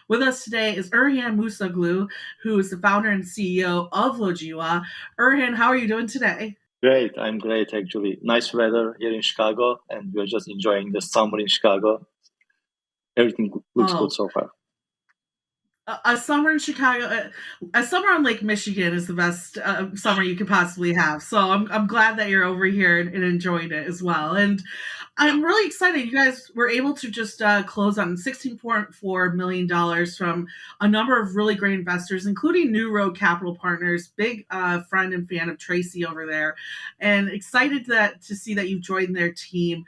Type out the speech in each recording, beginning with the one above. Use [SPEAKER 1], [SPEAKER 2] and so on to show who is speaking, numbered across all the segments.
[SPEAKER 1] With us today is Erhan Musaoglu, who is the founder and CEO of Lojiwa. Erhan, how are you doing today?
[SPEAKER 2] Great, I'm great actually. Nice weather here in Chicago, and we're just enjoying the summer in Chicago. Everything looks good
[SPEAKER 1] Oh,
[SPEAKER 2] so far.
[SPEAKER 1] a summer in Chicago, a summer on Lake Michigan is the best summer you could possibly have. So I'm glad that you're over here and enjoying it as well. And I'm really excited. You guys were able to just close on $16.4 million from a number of really great investors, including New Road Capital Partners, big friend and fan of Tracy over there, and excited to see that you joined their team.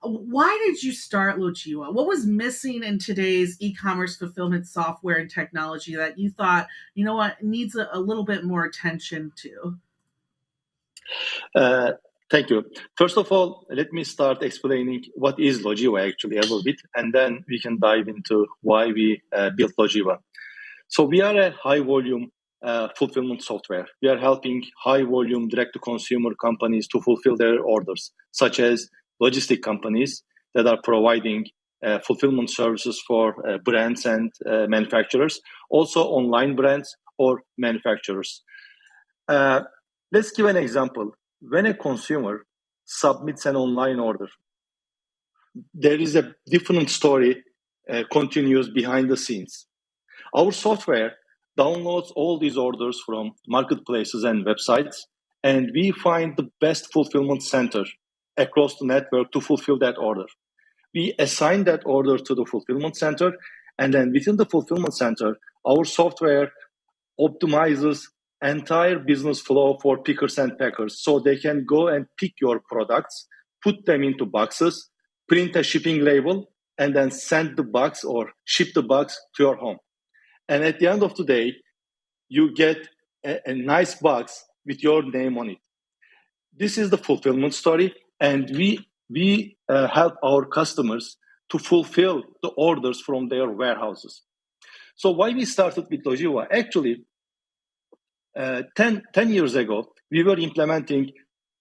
[SPEAKER 1] Why did you start Lojiwa? What was missing in today's e-commerce fulfillment software and technology that you thought, you know what, needs a little bit more attention to?
[SPEAKER 2] Uh, Thank you. First of all, let me start explaining what is Logiva actually a little bit, and then we can dive into why we built Logiva. So we are a high volume fulfillment software. We are helping high volume direct to consumer companies to fulfill their orders, such as logistic companies that are providing fulfillment services for brands and manufacturers, also online brands or manufacturers. Uh, let's give an example. When a consumer submits an online order, there is a different story continues behind the scenes. Our software downloads all these orders from marketplaces and websites, and we find the best fulfillment center across the network to fulfill that order. We assign that order to the fulfillment center, and then within the fulfillment center, our software optimizes entire business flow for pickers and packers so they can go and pick your products, put them into boxes, print a shipping label, and then send the box or ship the box to your home. And at the end of the day, you get a nice box with your name on it. This is the fulfillment story, and we help our customers to fulfill the orders from their warehouses. So why we started with Logiva? Actually, 10 years ago, we were implementing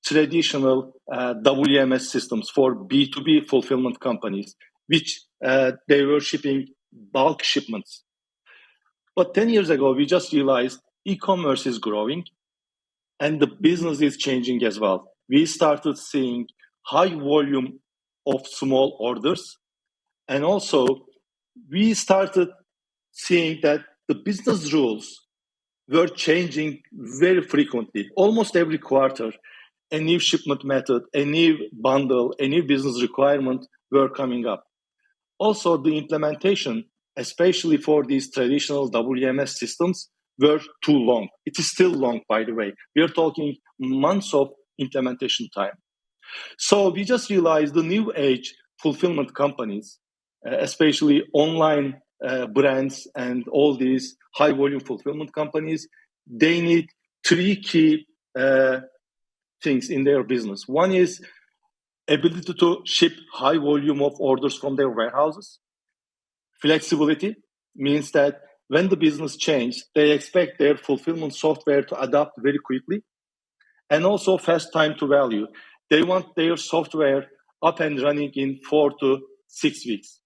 [SPEAKER 2] traditional WMS systems for B2B fulfillment companies, which they were shipping bulk shipments. But 10 years ago, we just realized e-commerce is growing and the business is changing as well. We started seeing high volume of small orders. And also, we started seeing that the business rules were changing very frequently. Almost every quarter, a new shipment method, a new bundle, a new business requirement were coming up. Also, the implementation, especially for these traditional WMS systems, were too long. It is still long, by the way. We are talking months of implementation time. So we just realized the new age fulfillment companies, especially online brands and all these high volume fulfillment companies, they need three key things in their business. One is ability to ship high volume of orders from their warehouses. Flexibility means that when the business changes, they expect their fulfillment software to adapt very quickly. And also fast time to value. They want their software up and running in 4 to 6 weeks.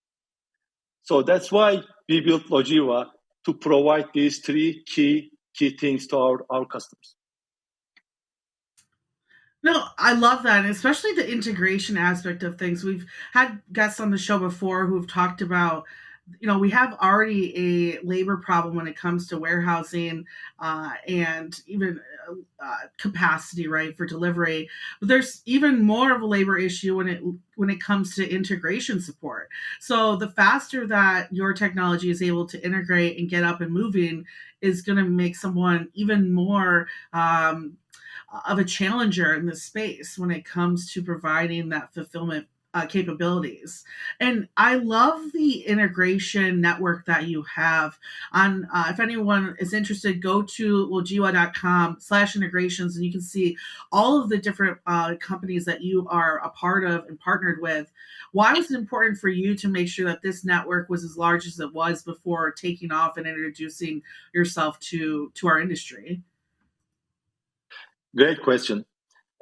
[SPEAKER 2] So that's why we built Logiva to provide these three key things to our customers.
[SPEAKER 1] No, I love that, and especially the integration aspect of things. We've had guests on the show before who've talked about, we have already a labor problem when it comes to warehousing and even capacity, right, for delivery. But there's even more of a labor issue when it comes to integration support. So the faster that your technology is able to integrate and get up and moving is going to make someone even more of a challenger in this space when it comes to providing that fulfillment capabilities. And I love the integration network that you have on. If anyone is interested, go to logiwa.com/integrations and you can see all of the different companies that you are a part of and partnered with. Why was it important for you to make sure that this network was as large as it was before taking off and introducing yourself to our industry?
[SPEAKER 2] Great question.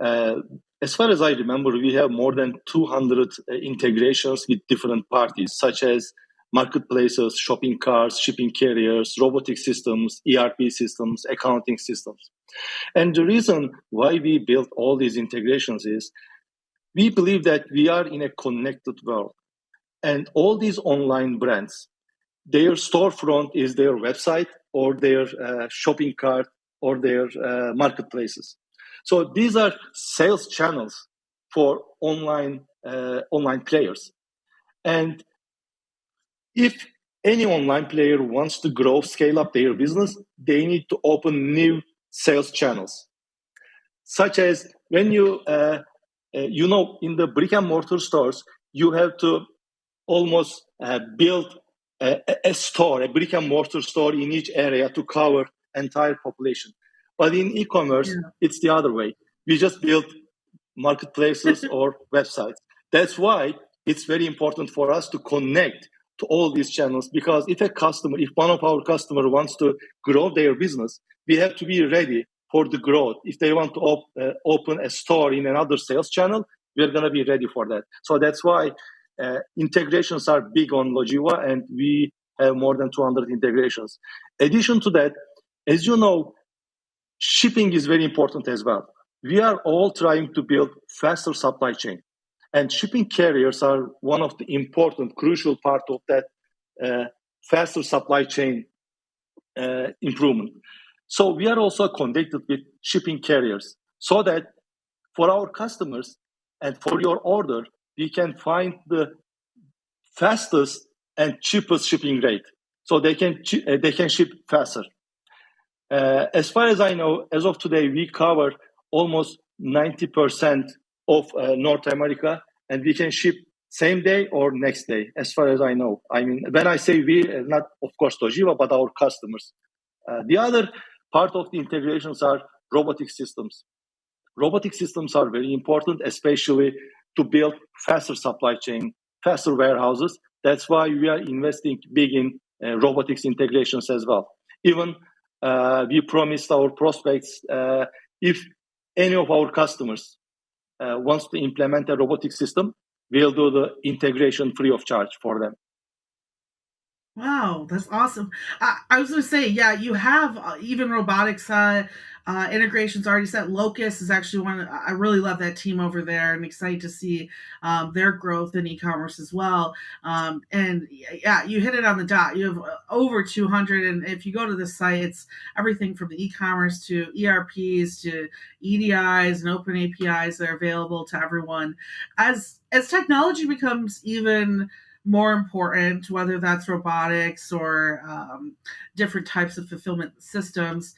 [SPEAKER 2] Uh, as far as I remember, we have more than 200 integrations with different parties, such as marketplaces, shopping carts, shipping carriers, robotic systems, ERP systems, accounting systems. And the reason why we built all these integrations is we believe that we are in a connected world. And all these online brands, their storefront is their website or their shopping cart or their marketplaces. So these are sales channels for online players. And if any online player wants to grow, scale up their business, they need to open new sales channels, such as when in the brick and mortar stores, you have to almost build a store, a brick and mortar store in each area to cover entire population. But in e-commerce, it's the other way. We just build marketplaces or websites. That's why it's very important for us to connect to all these channels, because if one of our customers wants to grow their business, we have to be ready for the growth. If they want to open a store in another sales channel, we're going to be ready for that. So that's why integrations are big on Logiva, and we have more than 200 integrations. Addition to that, as you know, shipping is very important as well. We are all trying to build faster supply chain, and shipping carriers are one of the important, crucial part of that faster supply chain improvement. So we are also connected with shipping carriers so that for our customers and for your order, we can find the fastest and cheapest shipping rate, so they can ship faster. As far as I know, as of today, we cover almost 90% of North America, and we can ship same day or next day, as far as I know. I mean, when I say we, not of course Logiva, but our customers. The other part of the integrations are robotic systems. Robotic systems are very important, especially to build faster supply chain, faster warehouses. That's why we are investing big in robotics integrations as well. Even we promised our prospects, if any of our customers wants to implement a robotic system, we'll do the integration free of charge for them.
[SPEAKER 1] Wow, that's awesome. I was going to say, yeah, you have even robotics integrations already set. Locus is actually one. I really love that team over there. I'm excited to see their growth in e-commerce as well. And yeah, you hit it on the dot. You have over 200, and if you go to the site, it's everything from the e-commerce to ERPs to EDIs and open APIs that are available to everyone. As technology becomes even more important, whether that's robotics or different types of fulfillment systems.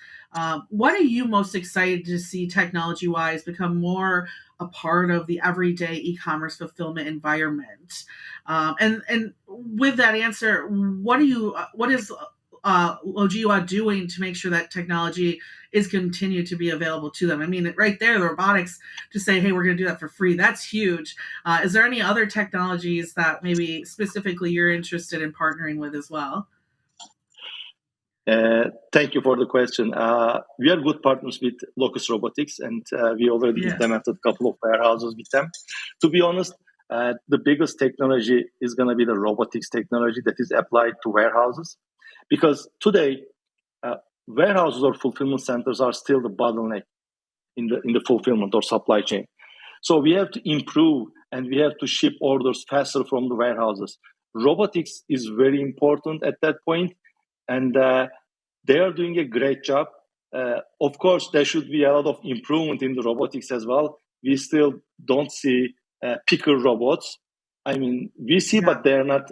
[SPEAKER 1] What are you most excited to see technology-wise become more a part of the everyday e-commerce fulfillment environment? And with that answer, what is Logiva doing to make sure that technology is continued to be available to them? I mean, right there, the robotics to say, hey, we're going to do that for free. That's huge. Is there any other technologies that maybe specifically you're interested in partnering with as well?
[SPEAKER 2] Thank you for the question. We are good partners with Locus Robotics, and we already implemented a couple of warehouses with them. To be honest, the biggest technology is going to be the robotics technology that is applied to warehouses, because today warehouses or fulfillment centers are still the bottleneck in the fulfillment or supply chain. So we have to improve, and we have to ship orders faster from the warehouses. Robotics is very important at that point, and they are doing a great job. Of course, there should be a lot of improvement in the robotics as well. We still don't see picker robots. I mean, we see, but they're not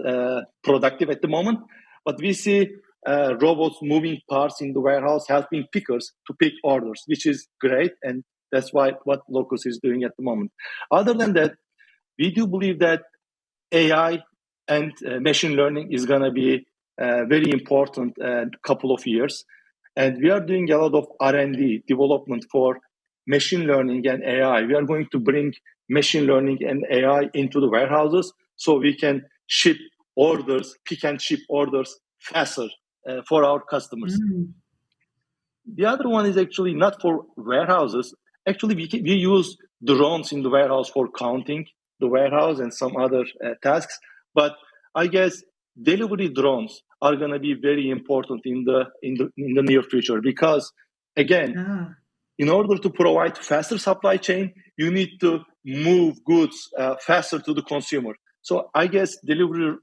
[SPEAKER 2] productive at the moment. But we see robots moving parts in the warehouse, helping pickers to pick orders, which is great. And that's what Locus is doing at the moment. Other than that, we do believe that AI and machine learning is going to be very important couple of years. And we are doing a lot of R&D development for machine learning and AI. We are going to bring machine learning and AI into the warehouses so we can ship orders, pick and ship orders faster for our customers. The other one is actually not for warehouses. Actually, we use drones in the warehouse for counting the warehouse and some other tasks. But I guess delivery drones are going to be very important in the near future because, again,
[SPEAKER 1] Yeah.
[SPEAKER 2] in order to provide faster supply chain, you need to move goods faster to the consumer. So I guess delivery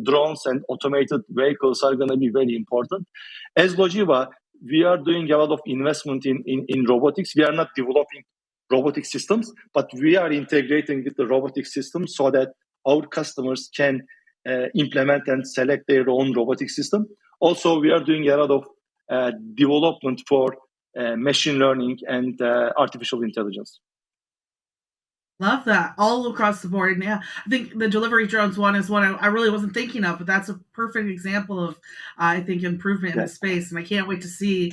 [SPEAKER 2] drones and automated vehicles are going to be very important. As Logiva, we are doing a lot of investment in robotics. We are not developing robotic systems, but we are integrating with the robotic system so that our customers can implement and select their own robotic system. Also, we are doing a lot of development for machine learning and artificial intelligence.
[SPEAKER 1] Love that all across the board. And yeah, I think the delivery drones one is one I really wasn't thinking of, but that's a perfect example of, I think, improvement in
[SPEAKER 2] Yeah.
[SPEAKER 1] the space. And I can't wait to see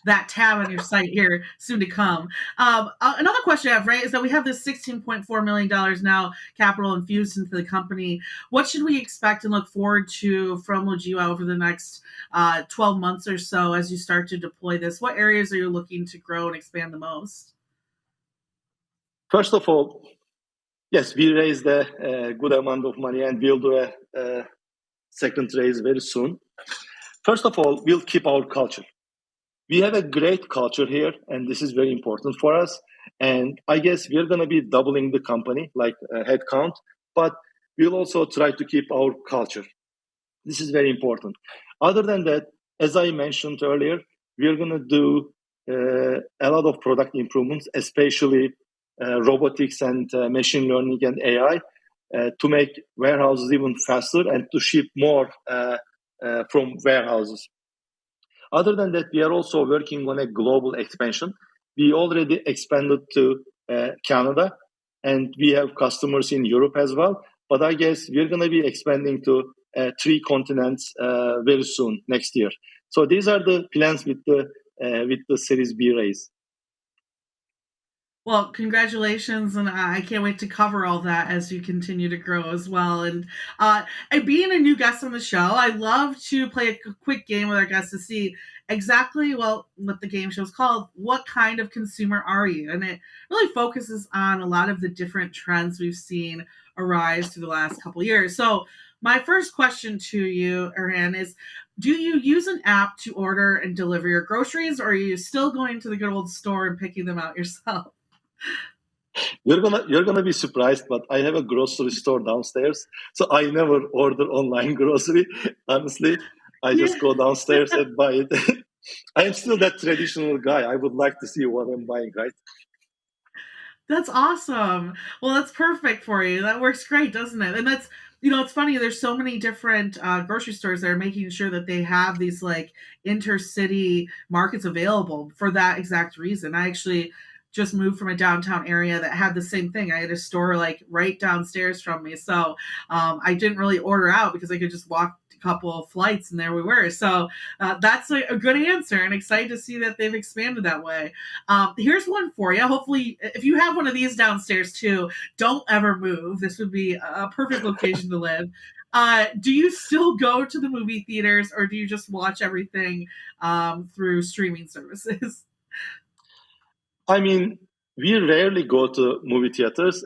[SPEAKER 1] that tab on your site here soon to come. Another question I have, right, is that we have this $16.4 million now capital infused into the company. What should we expect and look forward to from Logiva over the next 12 months or so as you start to deploy this? What areas are you looking to grow and expand the most?
[SPEAKER 2] First of all, yes, we raised a good amount of money and we'll do a second raise very soon. First of all, we'll keep our culture. We have a great culture here, and this is very important for us. And I guess we're going to be doubling the company, like headcount, but we'll also try to keep our culture. This is very important. Other than that, as I mentioned earlier, we are going to do a lot of product improvements, especially robotics and machine learning and AI, to make warehouses even faster and to ship more from warehouses. Other than that, we are also working on a global expansion. We already expanded to Canada, and we have customers in Europe as well. But I guess we're going to be expanding to 3 continents very soon next year. So these are the plans with the Series B raise.
[SPEAKER 1] Well, congratulations, and I can't wait to cover all that as you continue to grow as well. And being a new guest on the show, I love to play a quick game with our guests to see exactly what the game show is called. What kind of consumer are you? And it really focuses on a lot of the different trends we've seen arise through the last couple of years. So, my first question to you, Erhan, is: do you use an app to order and deliver your groceries, or are you still going to the good old store and picking them out yourself?
[SPEAKER 2] You're gonna be surprised, but I have a grocery store downstairs, so I never order online grocery. Honestly, I just
[SPEAKER 1] Yeah.
[SPEAKER 2] go downstairs and buy it. I am still that traditional guy. I would like to see what I'm buying, right?
[SPEAKER 1] That's awesome. Well, that's perfect for you. That works great, doesn't it? And that's, it's funny. There's so many different grocery stores that are making sure that they have these like intercity markets available for that exact reason. I actually just moved from a downtown area that had the same thing. I had a store like right downstairs from me, so I didn't really order out because I could just walk a couple of flights and there we were. So that's a good answer, and excited to see that they've expanded that way. Here's one for you. Hopefully, if you have one of these downstairs too, don't ever move. This would be a perfect location to live. Do you still go to the movie theaters, or do you just watch everything through streaming services?
[SPEAKER 2] I mean, we rarely go to movie theaters.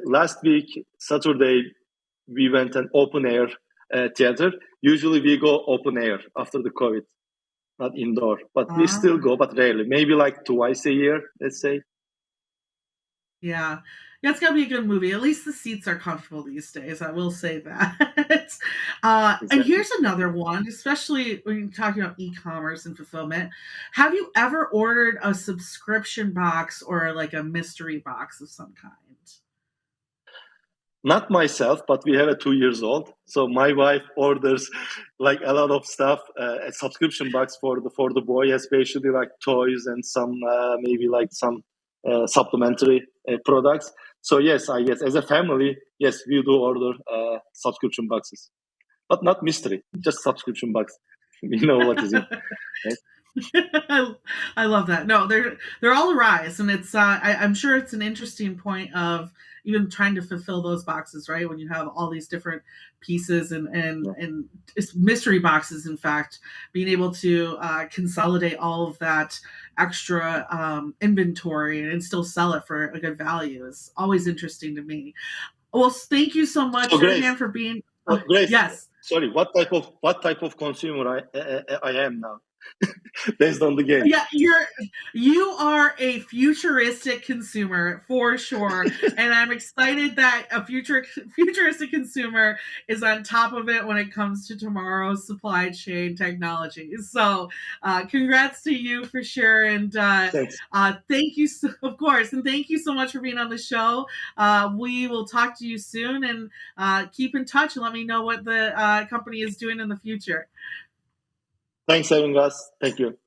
[SPEAKER 2] Last week, Saturday, we went an open air theater. Usually, we go open air after the COVID, not indoor. But we still
[SPEAKER 1] Ah.
[SPEAKER 2] go, but rarely. Maybe like twice a year, let's say.
[SPEAKER 1] Yeah. Yeah, it's gotta be a good movie. At least the seats are comfortable these days. I will say that. And
[SPEAKER 2] Exactly.
[SPEAKER 1] here's another one, especially when you're talking about e-commerce and fulfillment. Have you ever ordered a subscription box or like a mystery box of some kind?
[SPEAKER 2] Not myself, but we have a 2 years old. So my wife orders like a lot of stuff, a subscription box for the boy, especially like toys and some maybe like some supplementary products. So yes, I guess as a family, yes, we do order subscription boxes, but not mystery, just subscription box. We know what is in. Right?
[SPEAKER 1] I love that. No, they're all a rise, and I'm sure it's an interesting point of even trying to fulfill those boxes, right? When you have all these different pieces
[SPEAKER 2] Yeah.
[SPEAKER 1] and it's mystery boxes, in fact, being able to consolidate all of that extra inventory and still sell it for a good value is always interesting to me. Well, thank you so
[SPEAKER 2] So
[SPEAKER 1] much,
[SPEAKER 2] Grace,
[SPEAKER 1] Erhan, for being.
[SPEAKER 2] so Grace,
[SPEAKER 1] Yes.
[SPEAKER 2] sorry, what type of consumer I am now based on the game.
[SPEAKER 1] Yeah, you are a futuristic consumer for sure, and I'm excited that a futuristic consumer is on top of it when it comes to tomorrow's supply chain technology. So, congrats to you for sure, and
[SPEAKER 2] Thanks.
[SPEAKER 1] thank you, of course, and thank you so much for being on the show. We will talk to you soon, and keep in touch and let me know what the company is doing in the future.
[SPEAKER 2] Thanks having us. Thank you.